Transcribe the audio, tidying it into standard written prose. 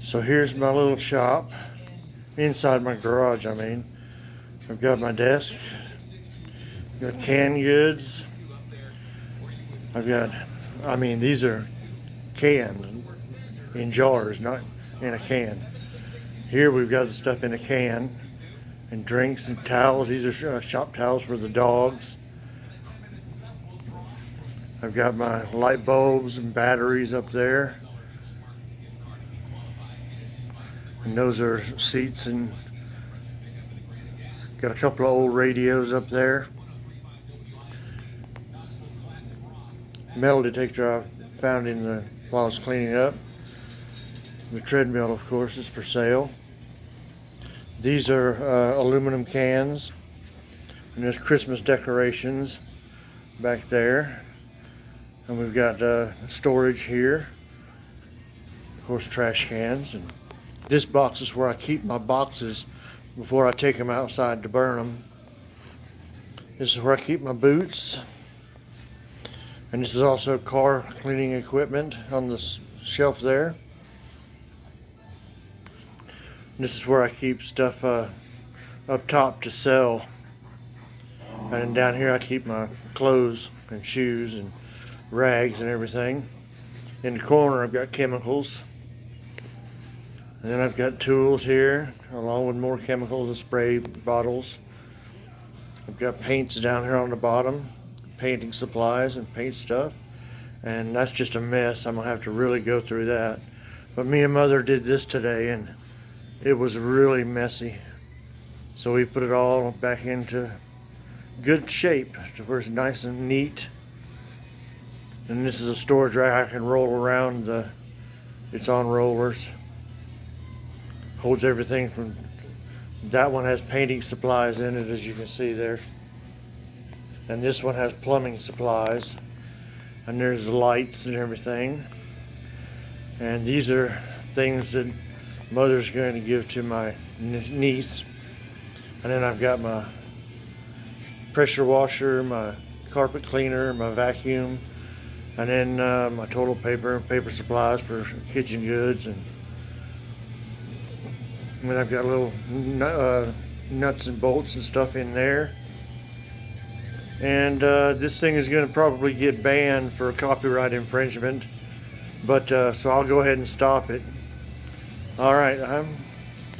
So here's my little shop, inside my garage I mean. I've got my desk, got canned goods. These are canned in jars, not in a can. Here we've got the stuff in a can, and drinks and towels. These are shop towels for the dogs. I've got my light bulbs and batteries up there. And those are seats, and got a couple of old radios up there. Metal detector I found while I was cleaning up. The treadmill, of course, is for sale. These are aluminum cans, and there's Christmas decorations back there. And we've got storage here, of course, trash cans. And this box is where I keep my boxes before I take them outside to burn them. This is where I keep my boots. And this is also car cleaning equipment on the shelf there. This is where I keep stuff up top to sell. And then down here I keep my clothes and shoes and rags and everything. In the corner I've got chemicals. And then I've got tools here, along with more chemicals and spray bottles. I've got paints down here on the bottom, painting supplies and paint stuff. And that's just a mess. I'm gonna have to really go through that. But me and Mother did this today, and it was really messy. So we put it all back into good shape to where it's nice and neat. And this is a storage rack I can roll around. It's on rollers. Holds everything from, that one has painting supplies in it, as you can see there. And this one has plumbing supplies. And there's the lights and everything. And these are things that Mother's going to give to my niece. And then I've got my pressure washer, my carpet cleaner, my vacuum, and then my toilet paper, paper supplies for kitchen goods. And then I've got little nuts and bolts and stuff in there. And this thing is going to probably get banned for copyright infringement, but so I'll go ahead and stop it. All right,